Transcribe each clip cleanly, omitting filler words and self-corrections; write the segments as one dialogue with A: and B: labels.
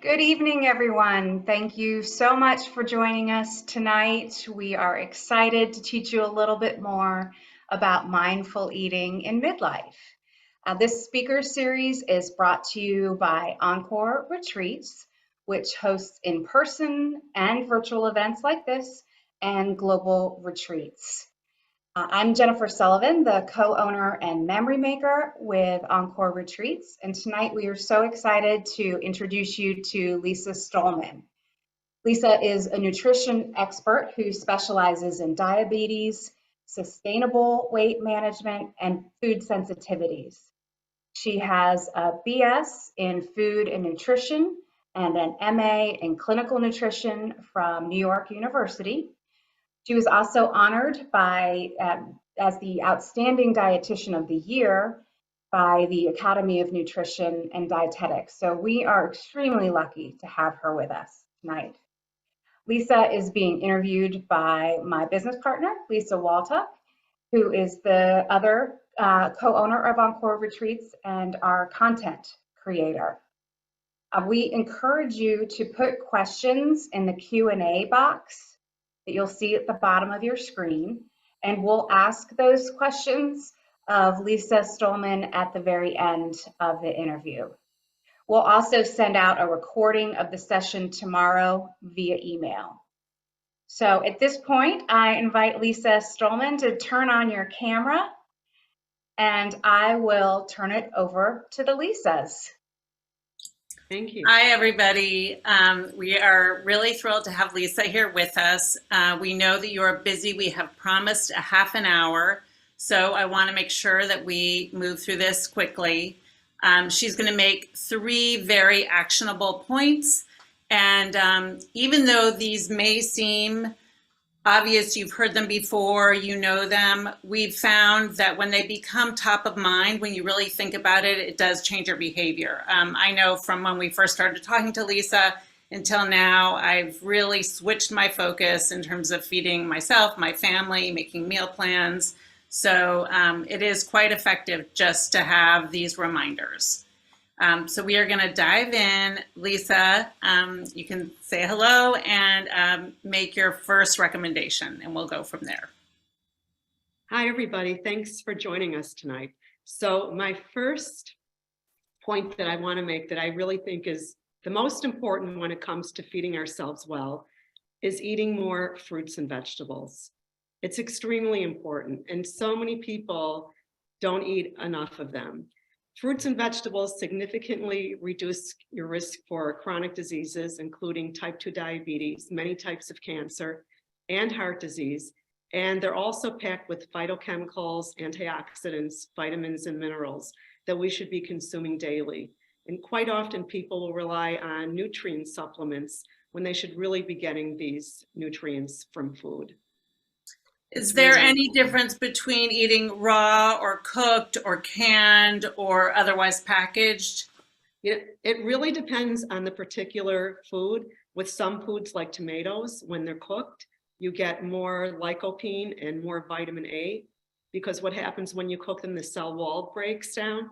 A: Good evening, everyone. Thank you so much for joining us tonight. We are excited to teach you a little bit more about mindful eating in midlife. This speaker series is brought to you by Encore Retreats, which hosts in-person and virtual events like this and global retreats. I'm Jennifer Sullivan, the co-owner and memory maker with Encore Retreats, and tonight we are so excited to introduce you to Lisa Stollman. Lisa is a nutrition expert who specializes in diabetes, sustainable weight management, and food sensitivities. She has a BS in food and nutrition and an MA in clinical nutrition from New York University. She was also honored as the Outstanding Dietitian of the Year by the Academy of Nutrition and Dietetics. So we are extremely lucky to have her with us tonight. Lisa is being interviewed by my business partner, Lisa Waltuck, who is the other co-owner of Encore Retreats and our content creator. We encourage you to put questions in the Q&A box that you'll see at the bottom of your screen, and we'll ask those questions of Lisa Stollman at the very end of the interview. We'll also send out a recording of the session tomorrow via email. So at this point, I invite Lisa Stollman to turn on your camera, and I will turn it over to the Lisas.
B: Thank you.
C: Hi, everybody. We are really thrilled to have Lisa here with us. We know that you are busy. We have promised a half an hour, so I want to make sure that we move through this quickly. She's going to make 3 very actionable points, and even though these may seem obvious, you've heard them before, you know them, we've found that when they become top of mind, when you really think about it, it does change your behavior. I know from when we first started talking to Lisa until now, I've really switched my focus in terms of feeding myself, my family, making meal plans. So it is quite effective just to have these reminders. So we are going to dive in. Lisa, you can say hello and make your first recommendation, and we'll go from there.
B: Hi, everybody. Thanks for joining us tonight. So my first point that I want to make that I really think is the most important when it comes to feeding ourselves well is eating more fruits and vegetables. It's extremely important, and so many people don't eat enough of them. Fruits and vegetables significantly reduce your risk for chronic diseases, including type 2 diabetes, many types of cancer, and heart disease. And they're also packed with phytochemicals, antioxidants, vitamins, and minerals that we should be consuming daily. And quite often people will rely on nutrient supplements when they should really be getting these nutrients from food.
C: Is there any difference between eating raw or cooked or canned or otherwise packaged?
B: It really depends on the particular food. With some foods like tomatoes, when they're cooked, you get more lycopene and more vitamin A, because what happens when you cook them, the cell wall breaks down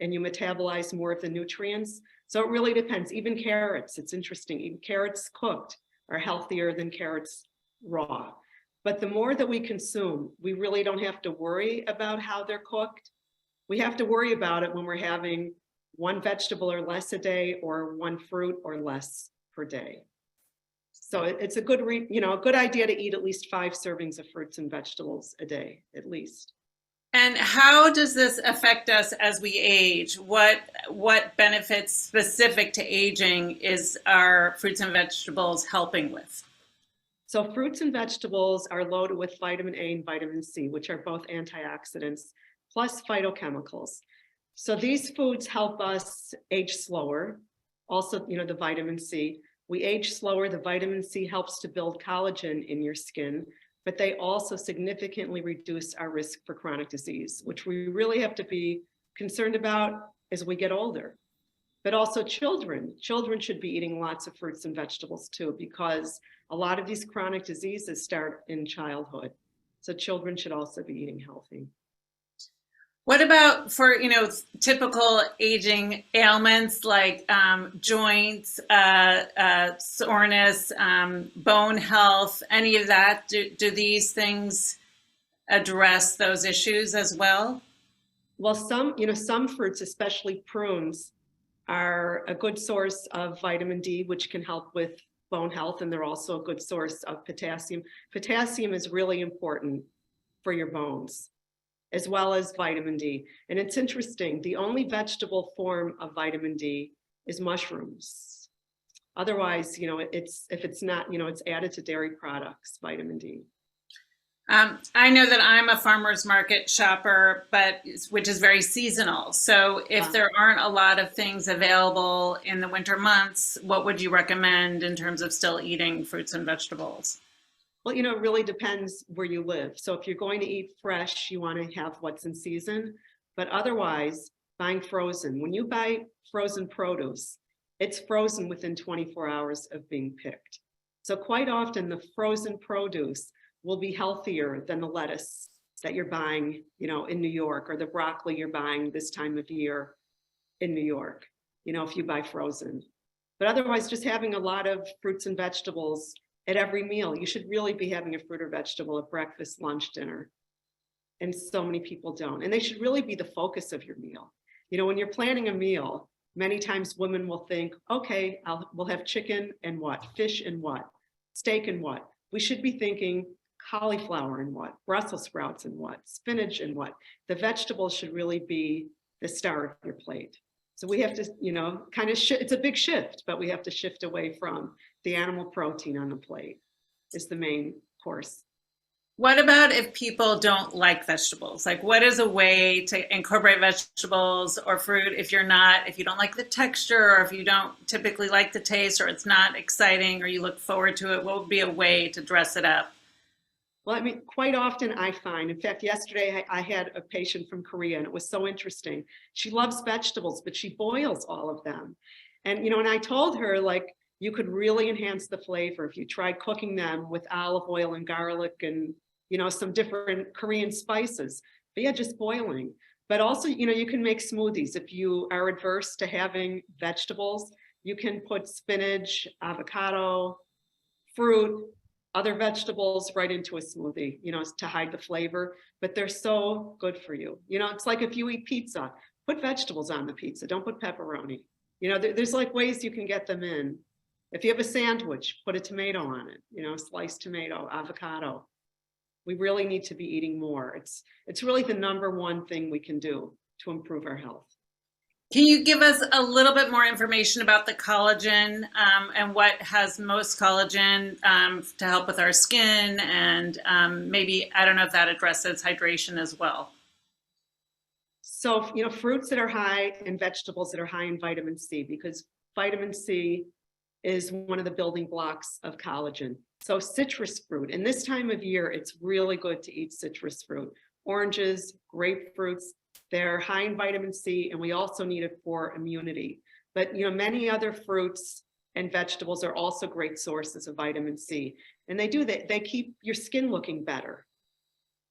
B: and you metabolize more of the nutrients. So it really depends. Even carrots, it's interesting, even carrots cooked are healthier than carrots raw. But the more that we consume, we really don't have to worry about how they're cooked. We have to worry about it when we're having 1 vegetable or less a day or 1 fruit or less per day. So it's a good, a good idea to eat at least 5 servings of fruits and vegetables a day, at least.
C: And how does this affect us as we age? What benefits specific to aging is our fruits and vegetables helping with?
B: So fruits and vegetables are loaded with vitamin A and vitamin C, which are both antioxidants, plus phytochemicals. So these foods help us age slower. Also, the vitamin C. We age slower. The vitamin C helps to build collagen in your skin, but they also significantly reduce our risk for chronic disease, which we really have to be concerned about as we get older. But also children should be eating lots of fruits and vegetables too, because a lot of these chronic diseases start in childhood. So children should also be eating healthy.
C: What about for, typical aging ailments like joints, soreness, bone health, any of that? Do these things address those issues as well?
B: Well, some fruits, especially prunes, are a good source of vitamin D, which can help with bone health, and they're also a good source of potassium. Potassium is really important for your bones, as well as vitamin D. And it's interesting, the only vegetable form of vitamin D is mushrooms. Otherwise, if it's not, it's added to dairy products, vitamin D.
C: I know that I'm a farmer's market shopper, which is very seasonal. So if there aren't a lot of things available in the winter months, what would you recommend in terms of still eating fruits and vegetables?
B: Well, it really depends where you live. So if you're going to eat fresh, you want to have what's in season, but otherwise buying frozen. When you buy frozen produce, it's frozen within 24 hours of being picked. So quite often the frozen produce will be healthier than the lettuce that you're buying, in New York, or the broccoli you're buying this time of year in New York, if you buy frozen. But otherwise, just having a lot of fruits and vegetables at every meal. You should really be having a fruit or vegetable at breakfast, lunch, dinner. And so many people don't. And they should really be the focus of your meal. When you're planning a meal, many times women will think, okay, we'll have chicken and what? Fish and what? Steak and what? We should be thinking cauliflower and what? Brussels sprouts and what? Spinach and what? The vegetables should really be the star of your plate. So we have to, kind of it's a big shift, but we have to shift away from the animal protein on the plate is the main course.
C: What about if people don't like vegetables? Like, what is a way to incorporate vegetables or fruit if you don't like the texture, or if you don't typically like the taste, or it's not exciting, or you look forward to it? What would be a way to dress it up?
B: Well, quite often I find, in fact, yesterday I had a patient from Korea, and it was so interesting. She loves vegetables, but she boils all of them. And, and I told her, like, you could really enhance the flavor if you tried cooking them with olive oil and garlic and, some different Korean spices. But yeah, just boiling. But also, you can make smoothies. If you are adverse to having vegetables, you can put spinach, avocado, fruit, other vegetables right into a smoothie, to hide the flavor, but they're so good for you. It's like if you eat pizza, put vegetables on the pizza, don't put pepperoni. There's like ways you can get them in. If you have a sandwich, put a tomato on it, sliced tomato, avocado. We really need to be eating more. It's really the number one thing we can do to improve our health.
C: Can you give us a little bit more information about the collagen and what has most collagen to help with our skin? And maybe, I don't know if that addresses hydration as well.
B: So, fruits that are high and vegetables that are high in vitamin C, because vitamin C is one of the building blocks of collagen. So citrus fruit, and this time of year, it's really good to eat citrus fruit. Oranges, grapefruits, they're high in vitamin C, and we also need it for immunity. But many other fruits and vegetables are also great sources of vitamin C. And they keep your skin looking better,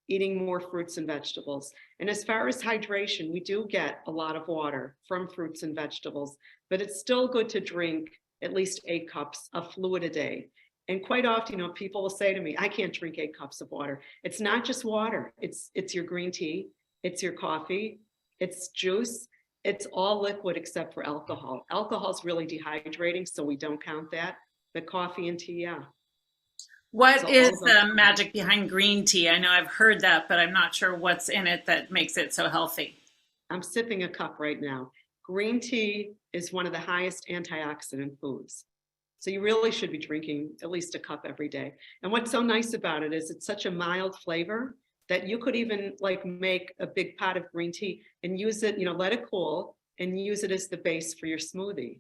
B: eating more fruits and vegetables. And as far as hydration, we do get a lot of water from fruits and vegetables, but it's still good to drink at least 8 cups of fluid a day. And quite often, people will say to me, I can't drink 8 cups of water. It's not just water. It's your green tea. It's your coffee. It's juice. It's all liquid except for alcohol. Alcohol is really dehydrating, so we don't count that. But coffee and tea, yeah.
C: What is the magic behind green tea? I know I've heard that, but I'm not sure what's in it that makes it so healthy.
B: I'm sipping a cup right now. Green tea is one of the highest antioxidant foods. So you really should be drinking at least a cup every day. And what's so nice about it is it's such a mild flavor that you could even make a big pot of green tea and use it, let it cool and use it as the base for your smoothie.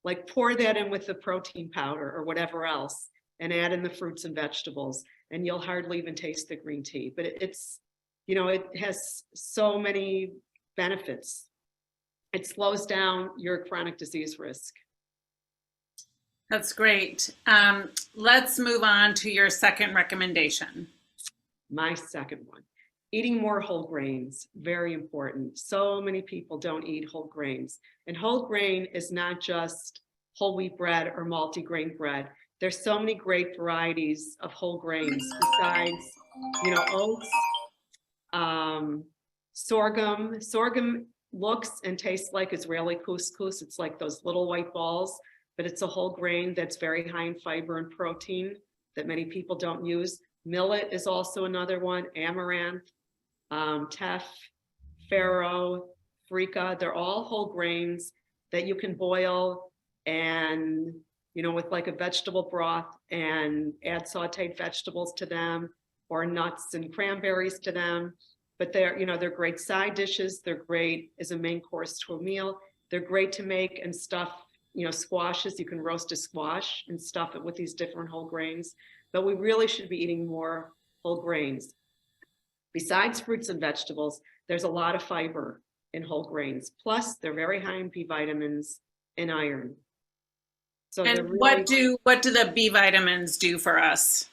B: Like pour that in with the protein powder or whatever else and add in the fruits and vegetables, and you'll hardly even taste the green tea. But it's, it has so many benefits. It slows down your chronic disease risk.
C: That's great. Let's move on to your second recommendation.
B: My second one. Eating more whole grains, very important. So many people don't eat whole grains. And whole grain is not just whole wheat bread or multi-grain bread. There's so many great varieties of whole grains besides, oats, sorghum. Sorghum looks and tastes like Israeli couscous. It's like those little white balls, but it's a whole grain that's very high in fiber and protein that many people don't use. Millet is also another one, amaranth, teff, farro, freekeh. They're all whole grains that you can boil and, with like a vegetable broth and add sauteed vegetables to them or nuts and cranberries to them. But they're great side dishes. They're great as a main course to a meal. They're great to make and stuff, squashes. You can roast a squash and stuff it with these different whole grains. But we really should be eating more whole grains. Besides fruits and vegetables, there's a lot of fiber in whole grains. Plus, they're very high in B vitamins and iron. So
C: and what do the B vitamins do for us?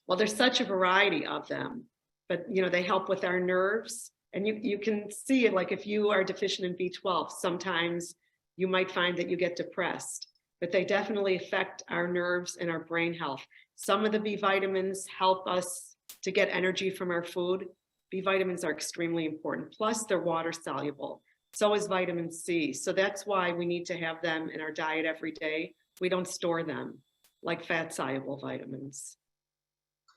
B: Well, there's such a variety of them, but they help with our nerves. And you can see it, like if you are deficient in B12, sometimes you might find that you get depressed, but they definitely affect our nerves and our brain health. Some of the B vitamins help us to get energy from our food. B vitamins are extremely important. Plus, they're water soluble. So is vitamin C. So that's why we need to have them in our diet every day. We don't store them like fat soluble vitamins.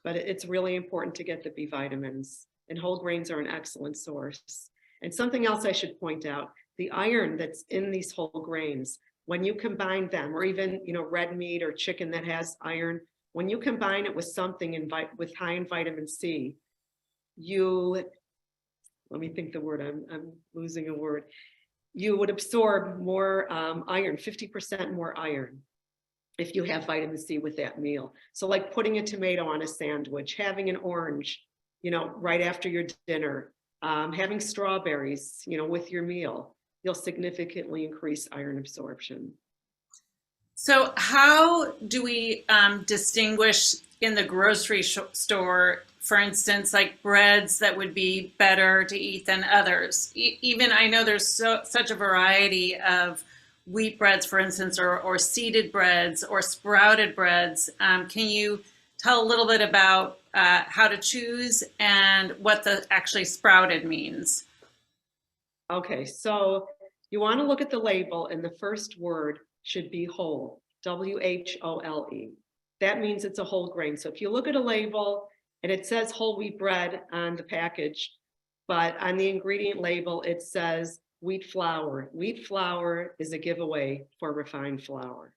B: But it's really important to get the B vitamins, and whole grains are an excellent source. And something else I should point out, the iron that's in these whole grains, when you combine them, or even red meat or chicken that has iron, when you combine it with something with high in vitamin C, let me think the word, I'm losing a word. You would absorb more iron, 50% more iron, if you have vitamin C with that meal. So like putting a tomato on a sandwich, having an orange, right after your dinner, having strawberries, with your meal, you'll significantly increase iron absorption.
C: So how do we distinguish in the grocery store, for instance, like breads that would be better to eat than others? Even I know there's such a variety of wheat breads, for instance, or seeded breads or sprouted breads. Can you tell a little bit about how to choose and what the actually sprouted means?
B: Okay, so you want to look at the label, and the first word should be whole, W-H-O-L-E. That means it's a whole grain. So if you look at a label and it says whole wheat bread on the package, but on the ingredient label, it says wheat flour. Wheat flour is a giveaway for refined flour.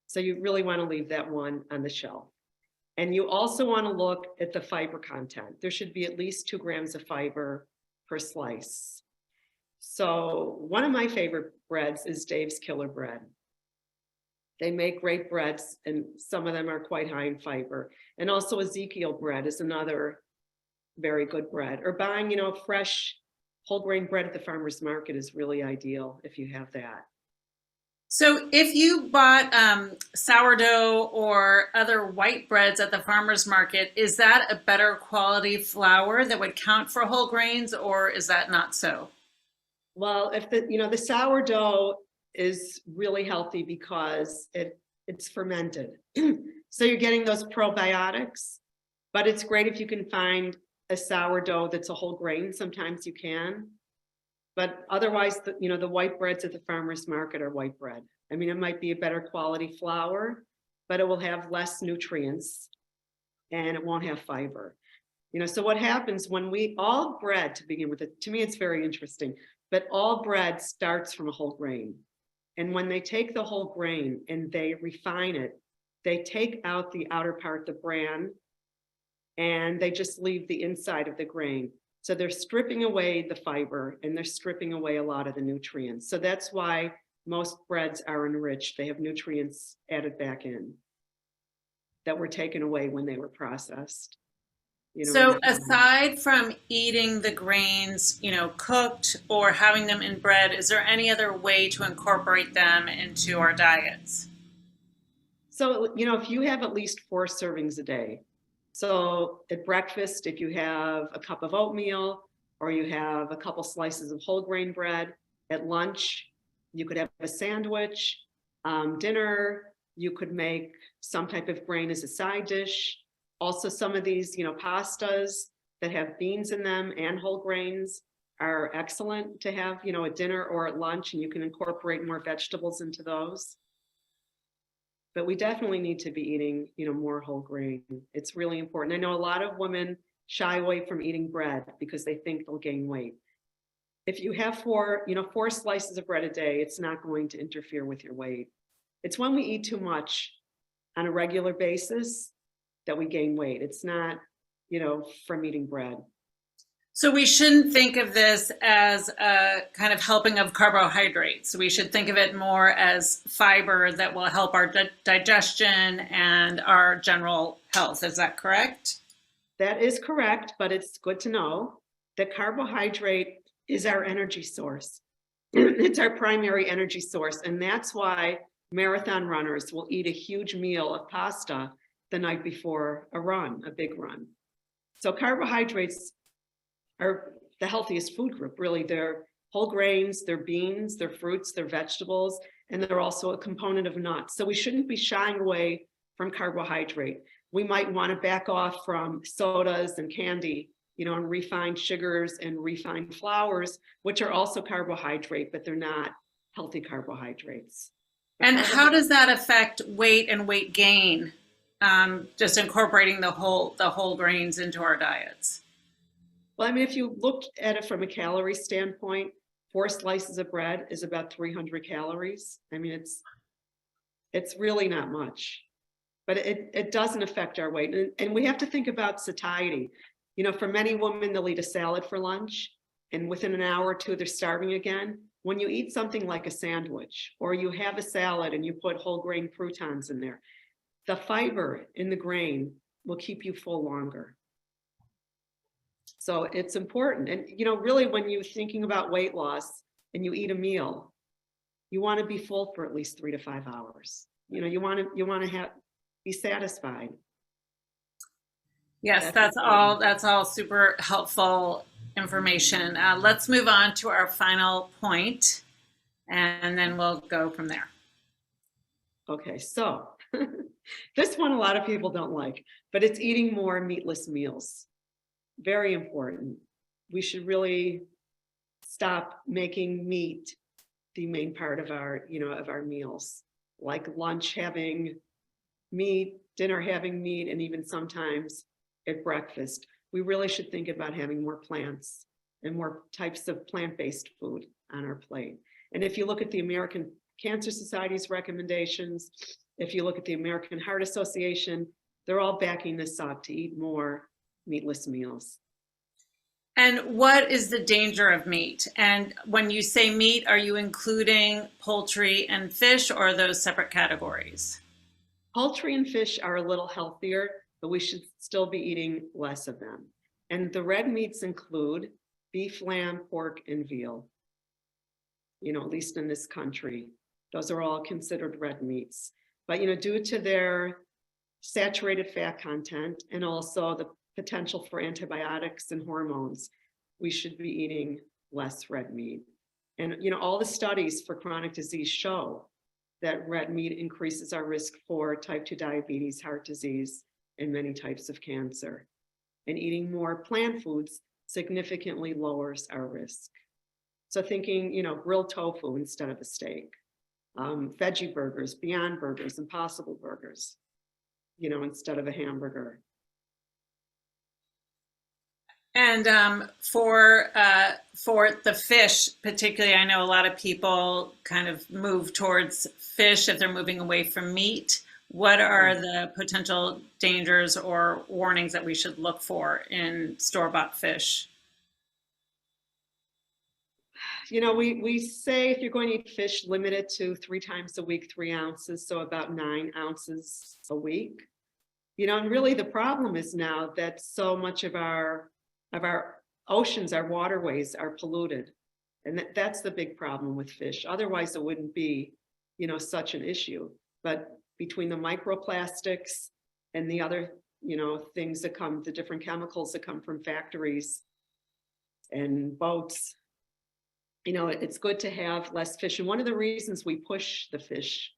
B: So you really want to leave that one on the shelf. And you also want to look at the fiber content. There should be at least 2 grams of fiber per slice. So one of my favorite breads is Dave's Killer Bread. They make great breads, and some of them are quite high in fiber. And also Ezekiel bread is another very good bread. Or buying, fresh whole grain bread at the farmer's market is really ideal if you have that.
C: So if you bought sourdough or other white breads at the farmer's market, is that a better quality flour that would count for whole grains, or is that not so?
B: Well, if the sourdough is really healthy because it's fermented. So you're getting those probiotics, but it's great if you can find a sourdough that's a whole grain. Sometimes you can, but otherwise, the white breads at the farmer's market are white bread. I mean, it might be a better quality flour, but it will have less nutrients and it won't have fiber. So what happens when all bread, to begin with, to me, it's very interesting, but all bread starts from a whole grain. And when they take the whole grain and they refine it, they take out the outer part, the bran, and they just leave the inside of the grain. So they're stripping away the fiber and they're stripping away a lot of the nutrients. So that's why most breads are enriched. They have nutrients added back in that were taken away when they were processed.
C: So aside from eating the grains, cooked or having them in bread, is there any other way to incorporate them into our diets?
B: So, if you have at least 4 servings a day, So at breakfast, if you have a cup of oatmeal or you have a couple slices of whole grain bread, at lunch, you could have a sandwich. Dinner, you could make some type of grain as a side dish. Also, some of these, pastas that have beans in them and whole grains are excellent to have, at dinner or at lunch, and you can incorporate more vegetables into those. But we definitely need to be eating, more whole grain. It's really important. I know a lot of women shy away from eating bread because they think they'll gain weight. If you have four slices of bread a day, it's not going to interfere with your weight. It's when we eat too much on a regular basis that we gain weight. It's not, from eating bread.
C: So we shouldn't think of this as a kind of helping of carbohydrates. We should think of it more as fiber that will help our digestion and our general health. Is that correct?
B: That is correct, but it's good to know that carbohydrate is our energy source. It's our primary energy source. And that's why marathon runners will eat a huge meal of pasta the night before a run, a big run. So carbohydrates are the healthiest food group, really. They're whole grains, they're beans, they're fruits, they're vegetables, and they're also a component of nuts. So we shouldn't be shying away from carbohydrate. We might want to back off from sodas and candy, and refined sugars and refined flours, which are also carbohydrate, but they're not healthy carbohydrates.
C: And how does that affect weight and weight gain? Just incorporating the whole grains into our diets.
B: Well, I mean, if you look at it from a calorie standpoint, 4 slices of bread is about 300 calories. I mean, it's really not much, but it doesn't affect our weight. And we have to think about satiety. For many women, they'll eat a salad for lunch, and within an hour or two, they're starving again. When you eat something like a sandwich, or you have a salad and you put whole grain croutons in there, the fiber in the grain will keep you full longer. So it's important. And, really when you're thinking about weight loss and you eat a meal, you want to be full for at least 3 to 5 hours. You want to be satisfied.
C: Yes, that's all super helpful information. Let's move on to our final point, and then we'll go from there.
B: Okay, so this one a lot of people don't like, but it's eating more meatless meals. Very important. We should really stop making meat the main part of our meals, like lunch having meat, dinner having meat, and even sometimes at breakfast. We really should think about having more plants and more types of plant-based food on our plate. And if you look at the American Cancer Society's recommendations, if you look at the American Heart Association, they're all backing this up to eat more meatless meals.
C: And what is the danger of meat? And when you say meat, are you including poultry and fish, or are those separate categories?
B: Poultry and fish are a little healthier, but we should still be eating less of them. And the red meats include beef, lamb, pork, and veal. At least in this country, those are all considered red meats. But, due to their saturated fat content and also the potential for antibiotics and hormones, we should be eating less red meat. And, all the studies for chronic disease show that red meat increases our risk for type 2 diabetes, heart disease, and many types of cancer. And eating more plant foods significantly lowers our risk. So thinking, grilled tofu instead of a steak, veggie burgers, Beyond Burgers, Impossible Burgers, instead of a hamburger.
C: And for the fish, particularly, I know a lot of people kind of move towards fish if they're moving away from meat. What are the potential dangers or warnings that we should look for in store-bought fish?
B: We say if you're going to eat fish, limit it to 3 times a week, 3 ounces, so about 9 ounces a week. And really the problem is now that so much of our oceans, our waterways are polluted. And that's the big problem with fish. Otherwise it wouldn't be, such an issue. But between the microplastics and the other things that come, the different chemicals that come from factories and boats. It's good to have less fish. And one of the reasons we push the fish,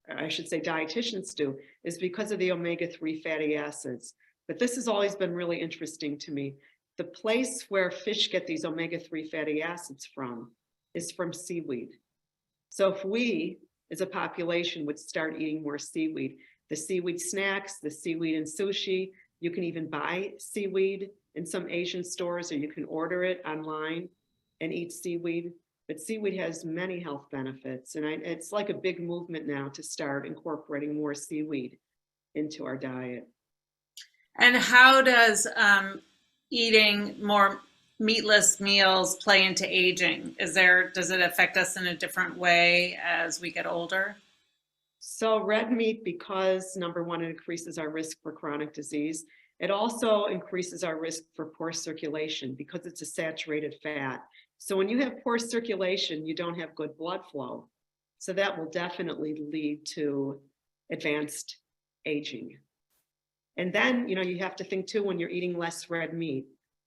B: I should say dietitians do, is because of the omega-3 fatty acids. But this has always been really interesting to me. The place where fish get these omega-3 fatty acids from is from seaweed. So if we, as a population, would start eating more seaweed, the seaweed snacks, the seaweed in sushi, you can even buy seaweed in some Asian stores, or you can order it online and eat seaweed. But seaweed has many health benefits, and it's like a big movement now to start incorporating more seaweed into our diet.
C: And how does eating more meatless meals play into aging? Does it affect us in a different way as we get older?
B: So red meat, because number one, it increases our risk for chronic disease. It also increases our risk for poor circulation because it's a saturated fat. So when you have poor circulation, you don't have good blood flow. So that will definitely lead to advanced aging. And then, you have to think too, when you're eating less red meat,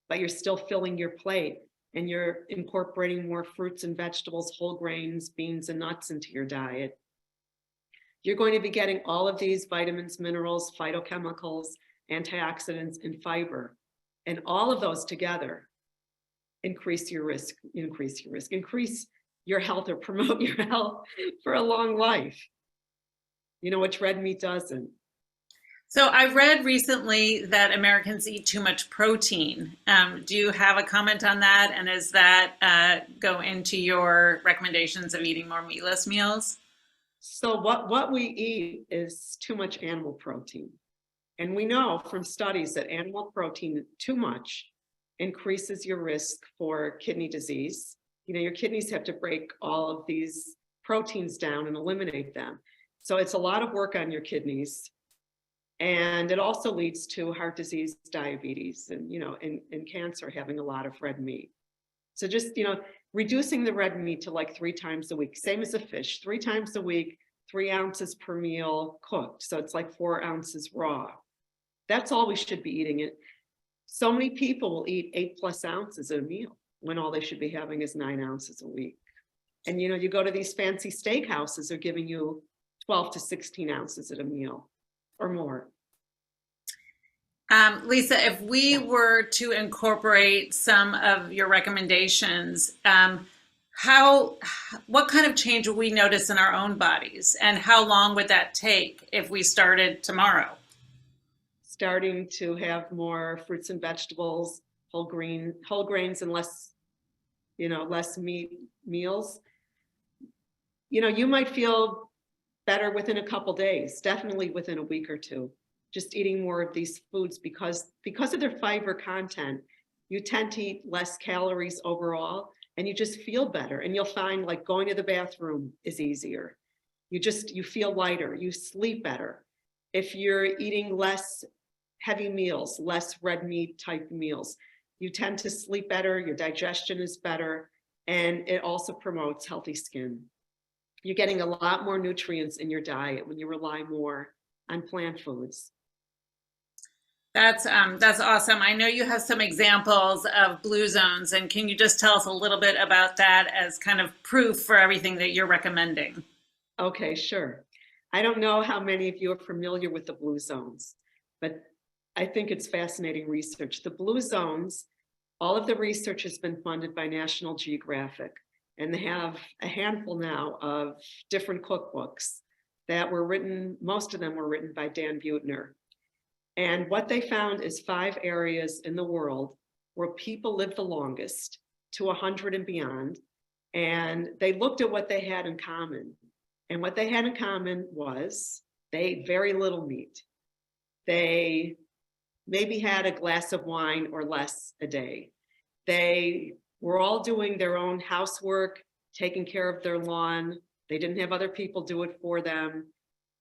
B: but you're still filling your plate and you're incorporating more fruits and vegetables, whole grains, beans, and nuts into your diet, you're going to be getting all of these vitamins, minerals, phytochemicals, antioxidants, and fiber. And all of those together increase your health, or promote your health for a long life, which red meat doesn't.
C: So I read recently that Americans eat too much protein. Do you have a comment on that? And does that go into your recommendations of eating more meatless meals?
B: So what we eat is too much animal protein. And we know from studies that animal protein too much increases your risk for kidney disease. Your kidneys have to break all of these proteins down and eliminate them. So it's a lot of work on your kidneys. And it also leads to heart disease, diabetes, and, and cancer, having a lot of red meat. So just, reducing the red meat to like 3 times a week, same as a fish, 3 times a week, 3 ounces per meal cooked. So it's like 4 ounces raw. That's all we should be eating. It. So many people will eat 8+ ounces a meal when all they should be having is 9 ounces a week. And, you go to these fancy steakhouses, they're giving you 12 to 16 ounces at a meal or more.
C: Lisa, if we were to incorporate some of your recommendations, what kind of change would we notice in our own bodies, and how long would that take if we started tomorrow?
B: Starting to have more fruits and vegetables, whole grains, and less meat meals. You might feel better within a couple days, definitely within a week or two. Just eating more of these foods because of their fiber content, you tend to eat less calories overall, and you just feel better. And you'll find like going to the bathroom is easier. You feel lighter, you sleep better. If you're eating less heavy meals, less red meat type meals, you tend to sleep better, your digestion is better, and it also promotes healthy skin. You're getting a lot more nutrients in your diet when you rely more on plant foods.
C: That's awesome. I know you have some examples of blue zones, and can you just tell us a little bit about that as kind of proof for everything that you're recommending?
B: Okay, sure. I don't know how many of you are familiar with the blue zones, but I think it's fascinating research. The blue zones, all of the research has been funded by National Geographic, and they have a handful now of different cookbooks that were written, most of them were written by Dan Buettner. And what they found is 5 areas in the world where people live the longest, to 100 and beyond. And they looked at what they had in common. And what they had in common was they ate very little meat. They maybe had a glass of wine or less a day. They were all doing their own housework, taking care of their lawn. They didn't have other people do it for them.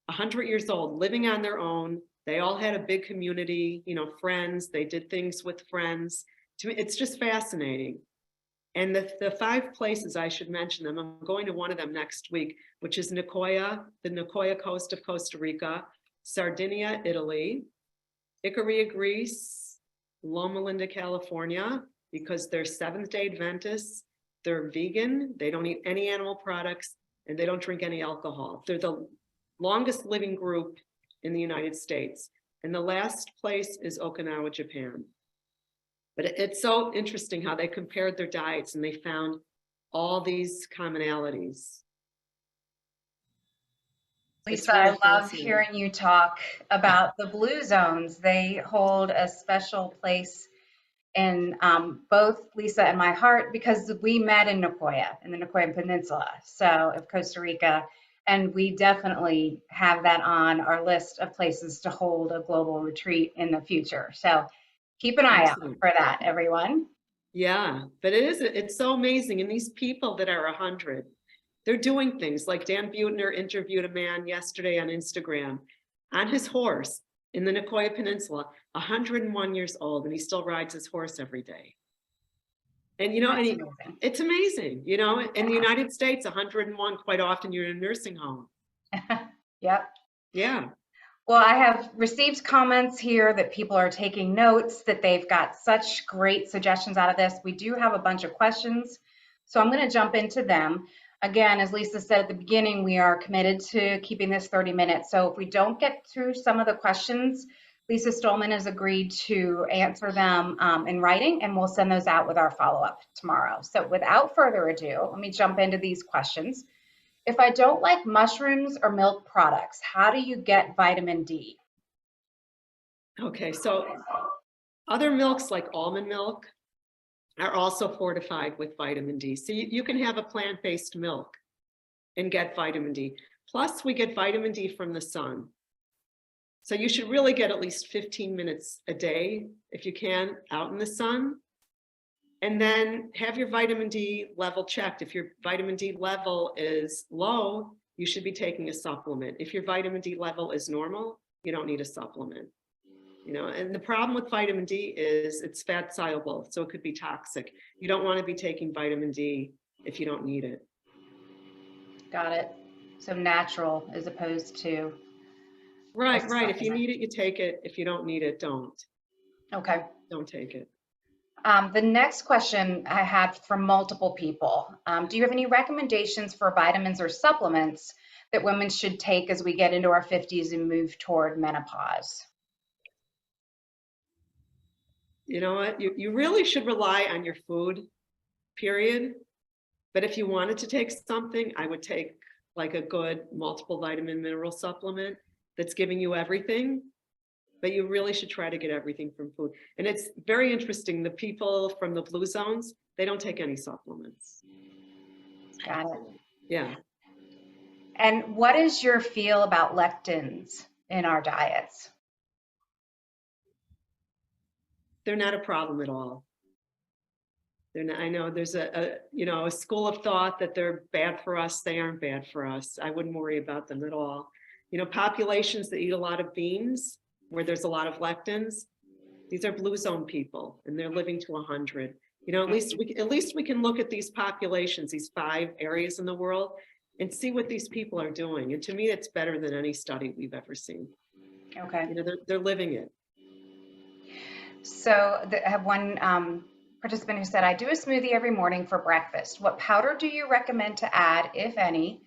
B: 100 years old, living on their own. They all had a big community, friends. They did things with friends. To me, it's just fascinating. And the 5 places, I should mention them. I'm going to one of them next week, which is Nicoya, the Nicoya coast of Costa Rica, Sardinia, Italy, Ikaria, Greece, Loma Linda, California, because they're Seventh-day Adventists, they're vegan, they don't eat any animal products, and they don't drink any alcohol. They're the longest living group in the United States. And the last place is Okinawa, Japan. But it's so interesting how they compared their diets and they found all these commonalities.
A: Lisa, I love hearing you talk about the blue zones. They hold a special place in both Lisa and my heart because we met in Nicoya, in the Nicoya Peninsula, so of Costa Rica, and we definitely have that on our list of places to hold a global retreat in the future. So keep an eye out for that, everyone.
B: Yeah, but it's so amazing. And these people that are 100, they're doing things like Dan Buettner interviewed a man yesterday on Instagram on his horse in the Nicoya Peninsula, 101 years old, and he still rides his horse every day. And, you know, it's amazing, you know, in the United States, 101, quite often you're in a nursing home.
A: Yep.
B: Yeah.
A: Well, I have received comments here that people are taking notes, that they've got such great suggestions out of this. We do have a bunch of questions, so I'm going to jump into them. Again, as Lisa said at the beginning, we are committed to keeping this 30 minutes. So if we don't get through some of the questions, Lisa Stollman has agreed to answer them in writing, and we'll send those out with our follow-up tomorrow. So without further ado, let me jump into these questions. If I don't like mushrooms or milk products, how do you get vitamin D?
B: Okay, so other milks like almond milk are also fortified with vitamin D. So you can have a plant-based milk and get vitamin D. Plus we get vitamin D from the sun. So you should really get at least 15 minutes a day, if you can, out in the sun. And then have your vitamin D level checked. If your vitamin D level is low, you should be taking a supplement. If your vitamin D level is normal, you don't need a supplement. You know, and the problem with vitamin D is it's fat soluble, so it could be toxic. You don't want to be taking vitamin D if you don't need it.
A: Got it. So natural as opposed to.
B: Right. If you need it, you take it. If you don't need it, don't.
A: Okay.
B: Don't take it.
A: The next question I had from multiple people. Do you have any recommendations for vitamins or supplements that women should take as we get into our 50s and move toward menopause?
B: You know what? You really should rely on your food, period. But if you wanted to take something, I would take like a good multiple vitamin mineral supplement that's giving you everything. But you really should try to get everything from food. And it's very interesting. The people from the blue zones, they don't take any supplements.
A: Got it.
B: Yeah.
A: And what is your feel about lectins in our diets?
B: They're not a problem at all. They're not, I know there's a school of thought that they're bad for us. They aren't bad for us. I wouldn't worry about them at all. You know, populations that eat a lot of beans, where there's a lot of lectins, these are blue zone people, and they're living to 100. You know, at least we can look at these populations, these 5 areas in the world, and see what these people are doing. And to me, it's better than any study we've ever seen.
A: Okay.
B: You know, they're living it.
A: So I have one participant who said, I do a smoothie every morning for breakfast. What powder do you recommend to add, if any?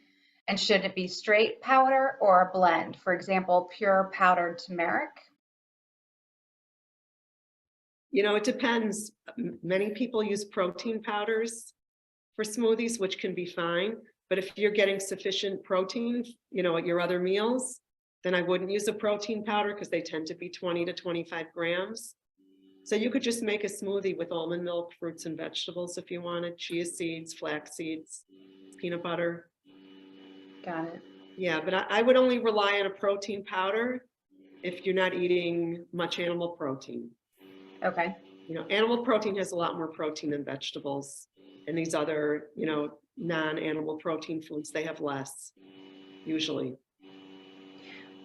A: And should it be straight powder or a blend? For example, pure powdered turmeric?
B: You know, it depends. Many people use protein powders for smoothies, which can be fine. But if you're getting sufficient protein, you know, at your other meals, then I wouldn't use a protein powder because they tend to be 20 to 25 grams. So you could just make a smoothie with almond milk, fruits and vegetables if you wanted, chia seeds, flax seeds, peanut butter.
A: Got it.
B: Yeah, but I would only rely on a protein powder if you're not eating much animal protein.
A: Okay.
B: You know, animal protein has a lot more protein than vegetables. And these other, you know, non-animal protein foods, they have less, usually.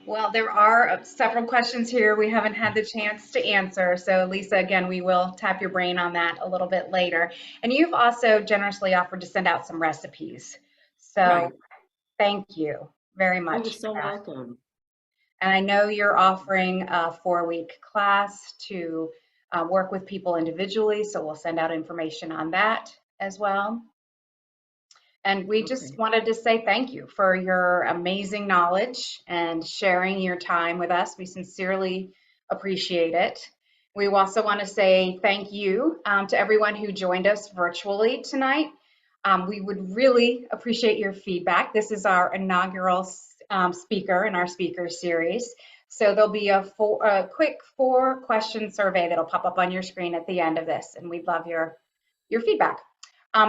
A: Well, there are several questions here we haven't had the chance to answer. So Lisa, again, we will tap your brain on that a little bit later. And you've also generously offered to send out some recipes. So Thank you very much.
B: Oh, you're so welcome.
A: And I know you're offering a 4-week class to work with people individually, so we'll send out information on that as well. And we just wanted to say thank you for your amazing knowledge and sharing your time with us. We sincerely appreciate it. We also want to say thank you to everyone who joined us virtually tonight. We would really appreciate your feedback. This is our inaugural speaker in our speaker series. So there'll be a quick 4-question survey that'll pop up on your screen at the end of this, and we'd love your feedback.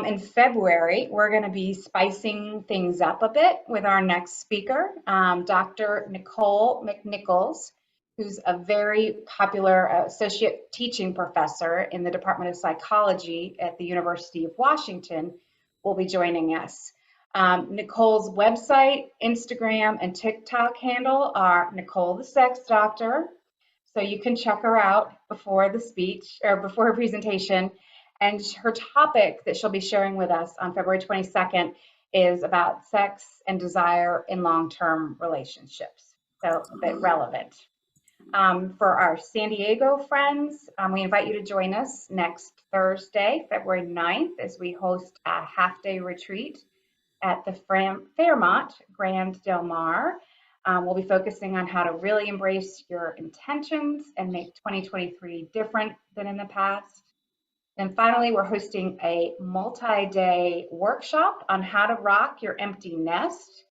A: In February, we're going to be spicing things up a bit with our next speaker, Dr. Nicole McNichols, who's a very popular associate teaching professor in the Department of Psychology at the University of Washington, will be joining us. Nicole's website, Instagram, and TikTok handle are Nicole the Sex Doctor. So you can check her out before the speech or before her presentation. And her topic that she'll be sharing with us on February 22nd is about sex and desire in long-term relationships. So a bit relevant. For our San Diego friends, we invite you to join us next Thursday, February 9th, as we host a half-day retreat at the Fairmont Grand Del Mar. We'll be focusing on how to really embrace your intentions and make 2023 different than in the past. And finally, we're hosting a multi-day workshop on how to rock your empty nest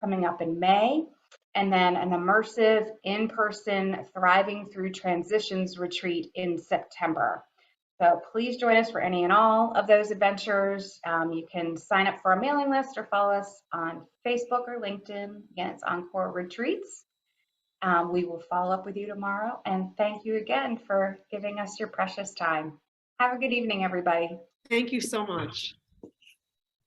A: coming up in May, and then an immersive in-person Thriving Through Transitions retreat in September. So please join us for any and all of those adventures. You can sign up for our mailing list or follow us on Facebook or LinkedIn. Again, it's Encore Retreats. We will follow up with you tomorrow, and thank you again for giving us your precious time. Have a good evening, everybody.
B: Thank you so much.